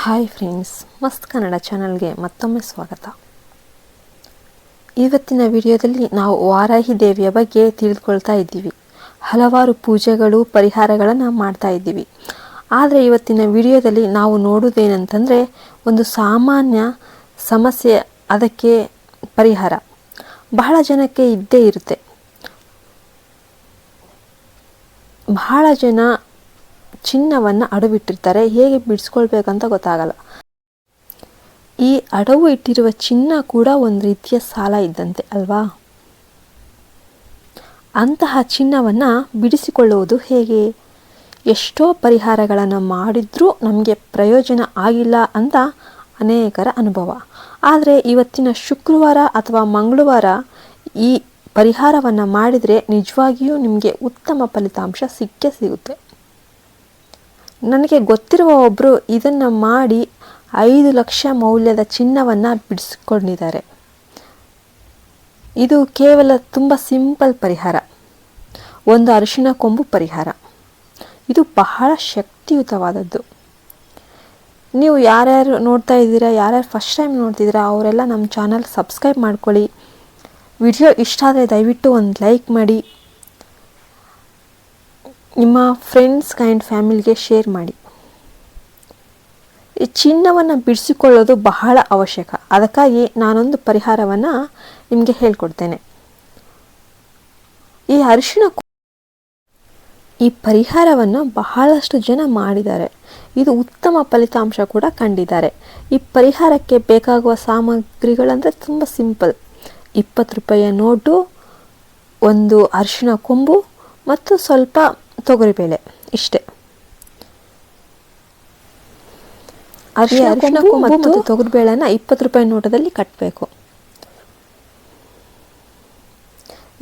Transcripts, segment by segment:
Hi friends, ಮಸ್ತ್ ಕನ್ನಡ ಚಾನಲ್ಗೆ ಮತ್ತೊಮ್ಮೆ ಸ್ವಾಗತ. ಇವತ್ತಿನ ವಿಡಿಯೋದಲ್ಲಿ ನಾವು ವಾರಾಹಿ ದೇವಿಯ ಬಗ್ಗೆ ತಿಳಿದುಕೊಳ್ತಾ ಇದ್ದೀವಿ. ಹಲವಾರು ಪೂಜೆಗಳು ಪರಿಹಾರಗಳನ್ನು ಮಾಡ್ತಾ ಇದ್ದೀವಿ. ಆದರೆ ಇವತ್ತಿನ ವಿಡಿಯೋದಲ್ಲಿ ನಾವು ನೋಡುವುದೇನಂತಂದರೆ ಒಂದು ಸಾಮಾನ್ಯ ಸಮಸ್ಯೆ, ಅದಕ್ಕೆ ಪರಿಹಾರ. ಬಹಳ ಜನಕ್ಕೆ ಇದ್ದೇ ಇರುತ್ತೆ. ಬಹಳ ಜನ ಚಿನ್ನವನ್ನು ಅಡವಿಟ್ಟಿರ್ತಾರೆ. ಹೇಗೆ ಬಿಡಿಸ್ಕೊಳ್ಬೇಕಂತ ಗೊತ್ತಾಗಲ್ಲ. ಈ ಅಡವು ಇಟ್ಟಿರುವ ಚಿನ್ನ ಕೂಡ ಒಂದು ರೀತಿಯ ಸಾಲ ಇದ್ದಂತೆ ಅಲ್ವಾ? ಅಂತಹ ಚಿನ್ನವನ್ನು ಬಿಡಿಸಿಕೊಳ್ಳುವುದು ಹೇಗೆ? ಎಷ್ಟೋ ಪರಿಹಾರಗಳನ್ನು ಮಾಡಿದ್ರೂ ನಮಗೆ ಪ್ರಯೋಜನ ಆಗಿಲ್ಲ ಅಂತ ಅನೇಕರ ಅನುಭವ. ಆದರೆ ಇವತ್ತಿನ ಶುಕ್ರವಾರ ಅಥವಾ ಮಂಗಳವಾರ ಈ ಪರಿಹಾರವನ್ನು ಮಾಡಿದರೆ ನಿಜವಾಗಿಯೂ ನಿಮಗೆ ಉತ್ತಮ ಫಲಿತಾಂಶ ಸಿಕ್ಕೇ ಸಿಗುತ್ತೆ. ನನಗೆ ಗೊತ್ತಿರುವ ಒಬ್ಬರು ಇದನ್ನು ಮಾಡಿ 5 ಲಕ್ಷ ಮೌಲ್ಯದ ಚಿನ್ನವನ್ನು ಬಿಡಿಸಿಕೊಂಡಿದ್ದಾರೆ. ಇದು ಕೇವಲ ತುಂಬ ಸಿಂಪಲ್ ಪರಿಹಾರ, ಒಂದು ಅರಿಶಿಣ ಕೊಂಬು ಪರಿಹಾರ. ಇದು ಬಹಳ ಶಕ್ತಿಯುತವಾದದ್ದು. ನೀವು ಯಾರ್ಯಾರು ನೋಡ್ತಾ ಇದ್ದೀರಾ, ಯಾರ್ಯಾರು ಫಸ್ಟ್ ಟೈಮ್ ನೋಡ್ತಿದ್ದೀರಾ ಅವರೆಲ್ಲ ನಮ್ಮ ಚಾನಲ್ ಸಬ್ಸ್ಕ್ರೈಬ್ ಮಾಡ್ಕೊಳ್ಳಿ. ವಿಡಿಯೋ ಇಷ್ಟ ಆದರೆ ದಯವಿಟ್ಟು ಒಂದು ಲೈಕ್ ಮಾಡಿ, ನಿಮ್ಮ ಫ್ರೆಂಡ್ಸ್ ಆ್ಯಂಡ್ ಫ್ಯಾಮಿಲಿಗೆ ಶೇರ್ ಮಾಡಿ. ಈ ಚಿನ್ನವನ್ನು ಬಿಡಿಸಿಕೊಳ್ಳೋದು ಬಹಳ ಅವಶ್ಯಕ. ಅದಕ್ಕಾಗಿ ನಾನೊಂದು ಪರಿಹಾರವನ್ನು ನಿಮಗೆ ಹೇಳ್ಕೊಡ್ತೇನೆ. ಈ ಪರಿಹಾರವನ್ನು ಬಹಳಷ್ಟು ಜನ ಮಾಡಿದ್ದಾರೆ. ಇದು ಉತ್ತಮ ಫಲಿತಾಂಶ ಕೂಡ ಕಂಡಿದ್ದಾರೆ. ಈ ಪರಿಹಾರಕ್ಕೆ ಬೇಕಾಗುವ ಸಾಮಗ್ರಿಗಳಂದರೆ ತುಂಬ ಸಿಂಪಲ್. 20 ರೂಪಾಯಿಯ ನೋಟು, ಒಂದು ಅರಿಶಿಣ ಕೊಂಬು ಮತ್ತು ಸ್ವಲ್ಪ ತೊಗರಿಬೇಳೆ, ಇಷ್ಟೇ. ಅರಿಶಿಣ ಕೊಂಬು ಮತ್ತು ತೊಗರಿಬೇಳೆನ 20 ರೂಪಾಯಿ ನೋಟದಲ್ಲಿ ಕಟ್ಟಬೇಕು.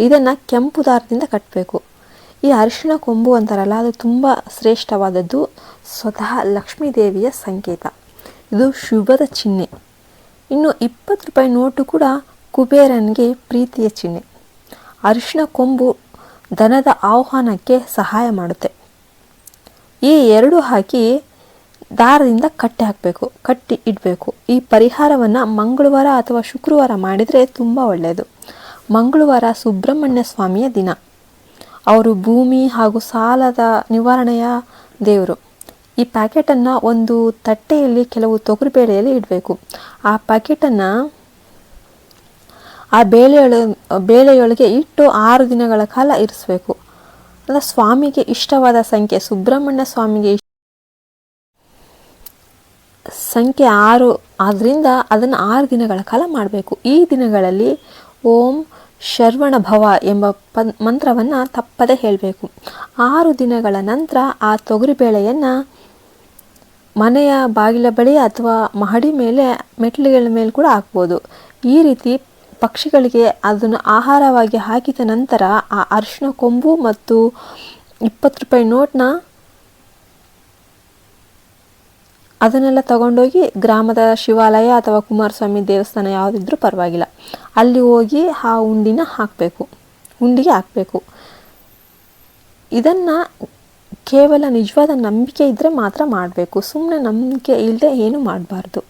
ಇದನ್ನು ಕೆಂಪು ದಾರದಿಂದ ಕಟ್ಟಬೇಕು. ಈ ಅರಿಶಿಣ ಕೊಂಬು ಅಂತಾರಲ್ಲ, ಅದು ತುಂಬ ಶ್ರೇಷ್ಠವಾದದ್ದು. ಸ್ವತಃ ಲಕ್ಷ್ಮೀ ದೇವಿಯ ಸಂಕೇತ. ಇದು ಶುಭದ ಚಿಹ್ನೆ. ಇನ್ನು 20 ರೂಪಾಯಿ ನೋಟು ಕೂಡ ಕುಬೇರನಿಗೆ ಪ್ರೀತಿಯ ಚಿಹ್ನೆ. ಅರಿಶಿಣ ಕೊಂಬು ಧನದ ಆಹ್ವಾನಕ್ಕೆ ಸಹಾಯ ಮಾಡುತ್ತೆ. ಈ ಎರಡು ಹಾಕಿ ದಾರದಿಂದ ಕಟ್ಟಿ ಇಡಬೇಕು. ಈ ಪರಿಹಾರವನ್ನು ಮಂಗಳವಾರ ಅಥವಾ ಶುಕ್ರವಾರ ಮಾಡಿದರೆ ತುಂಬ ಒಳ್ಳೆಯದು. ಮಂಗಳವಾರ ಸುಬ್ರಹ್ಮಣ್ಯ ಸ್ವಾಮಿಯ ದಿನ. ಅವರು ಭೂಮಿ ಹಾಗೂ ಸಾಲದ ನಿವಾರಣೆಯ ದೇವರು. ಈ ಪ್ಯಾಕೆಟನ್ನು ಒಂದು ತಟ್ಟೆಯಲ್ಲಿ ಕೆಲವು ತೊಗರಿಬೇಳೆಯಲ್ಲಿ ಇಡಬೇಕು. ಆ ಪ್ಯಾಕೆಟನ್ನು ಆ ಬೇಳೆಯೊಳಗೆ ಇಟ್ಟು 6 ದಿನಗಳ ಕಾಲ ಇರಿಸಬೇಕು. ಅಂದರೆ ಸ್ವಾಮಿಗೆ ಇಷ್ಟವಾದ ಸಂಖ್ಯೆ, ಸುಬ್ರಹ್ಮಣ್ಯ ಸ್ವಾಮಿಗೆ ಸಂಖ್ಯೆ 6 ಆದ್ದರಿಂದ ಅದನ್ನು 6 ದಿನಗಳ ಕಾಲ ಮಾಡಬೇಕು. ಈ ದಿನಗಳಲ್ಲಿ ಓಂ ಶರವಣ ಭವ ಎಂಬ ಮಂತ್ರವನ್ನು ತಪ್ಪದೆ ಹೇಳಬೇಕು. 6 ದಿನಗಳ ನಂತರ ಆ ತೊಗರಿಬೇಳೆಯನ್ನು ಮನೆಯ ಬಾಗಿಲ ಬಳಿ ಅಥವಾ ಮಹಡಿ ಮೇಲೆ, ಮೆಟ್ಟಿಲುಗಳ ಮೇಲೆ ಕೂಡ ಹಾಕ್ಬೋದು. ಈ ರೀತಿ ಪಕ್ಷಿಗಳಿಗೆ ಅದನ್ನು ಆಹಾರವಾಗಿ ಹಾಕಿದ ನಂತರ ಆ ಅರಿಶಿಣ ಕೊಂಬು ಮತ್ತು 20 ರೂಪಾಯಿ ನೋಟ್ನ ಅದನ್ನೆಲ್ಲ ತಗೊಂಡೋಗಿ ಗ್ರಾಮದ ಶಿವಾಲಯ ಅಥವಾ ಕುಮಾರಸ್ವಾಮಿ ದೇವಸ್ಥಾನ ಯಾವುದಿದ್ರೂ ಪರವಾಗಿಲ್ಲ, ಅಲ್ಲಿ ಹೋಗಿ ಆ ಹುಂಡಿಗೆ ಹಾಕಬೇಕು. ಇದನ್ನು ಕೇವಲ ನಿಜವಾದ ನಂಬಿಕೆ ಇದ್ದರೆ ಮಾತ್ರ ಮಾಡಬೇಕು. ಸುಮ್ಮನೆ ನಂಬಿಕೆ ಇಲ್ಲದೆ ಏನೂ ಮಾಡಬಾರ್ದು.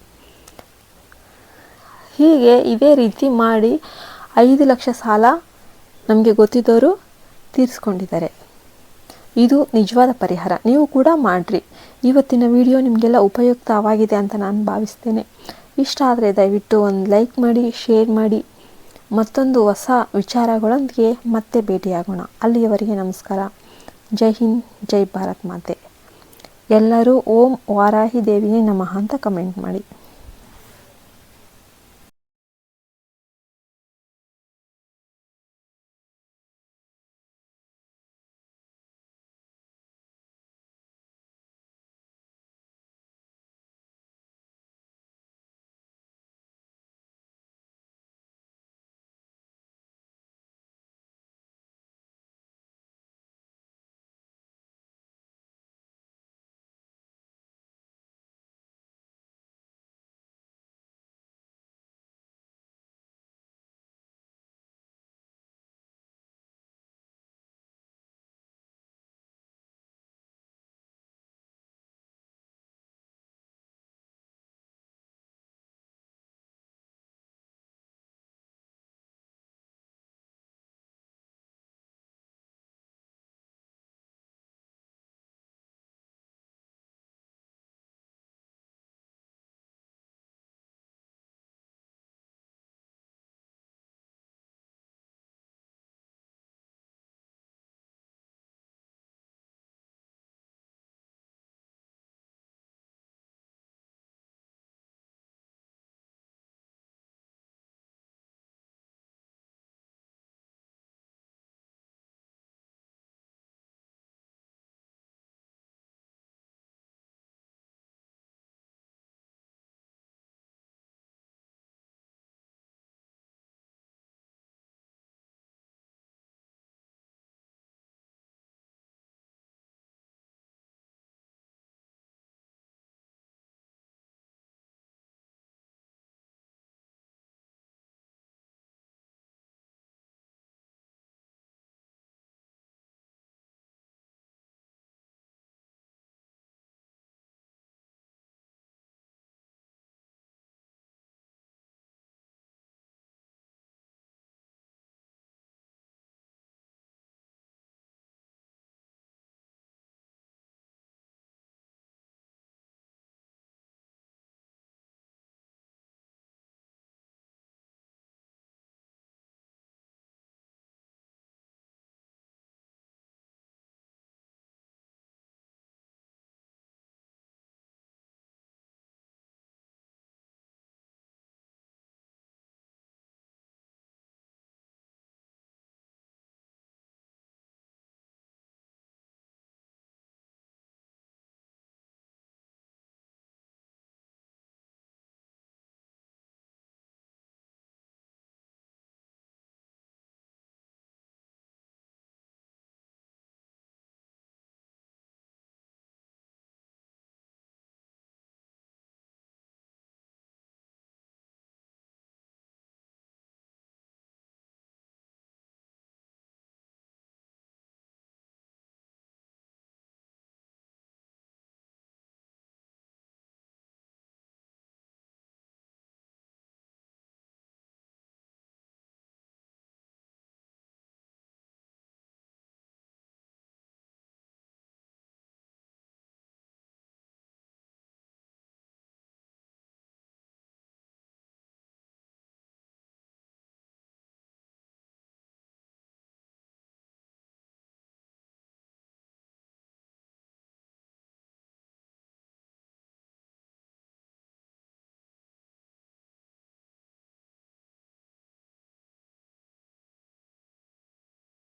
ಹೀಗೆ ಇದೇ ರೀತಿ ಮಾಡಿ 5 ಲಕ್ಷ ಸಾಲ ನಮಗೆ ಗೊತ್ತಿದ್ದವರು ತೀರಿಸ್ಕೊಂಡಿದ್ದಾರೆ. ಇದು ನಿಜವಾದ ಪರಿಹಾರ. ನೀವು ಕೂಡ ಮಾಡಿರಿ. ಇವತ್ತಿನ ವಿಡಿಯೋ ನಿಮಗೆಲ್ಲ ಉಪಯುಕ್ತವಾಗಿದೆ ಅಂತ ನಾನು ಭಾವಿಸ್ತೇನೆ. ಇಷ್ಟ ಆದರೆ ದಯವಿಟ್ಟು ಒಂದು ಲೈಕ್ ಮಾಡಿ, ಶೇರ್ ಮಾಡಿ. ಮತ್ತೊಂದು ಹೊಸ ವಿಚಾರಗಳೊಂದಿಗೆ ಮತ್ತೆ ಭೇಟಿಯಾಗೋಣ. ಅಲ್ಲಿಯವರೆಗೆ ನಮಸ್ಕಾರ. ಜೈ ಹಿಂದ್, ಜೈ ಭಾರತ್ ಮಾತೆ. ಎಲ್ಲರೂ ಓಂ ವಾರಾಹಿ ದೇವಿಯೇ ನಮಃ ಅಂತ ಕಮೆಂಟ್ ಮಾಡಿ.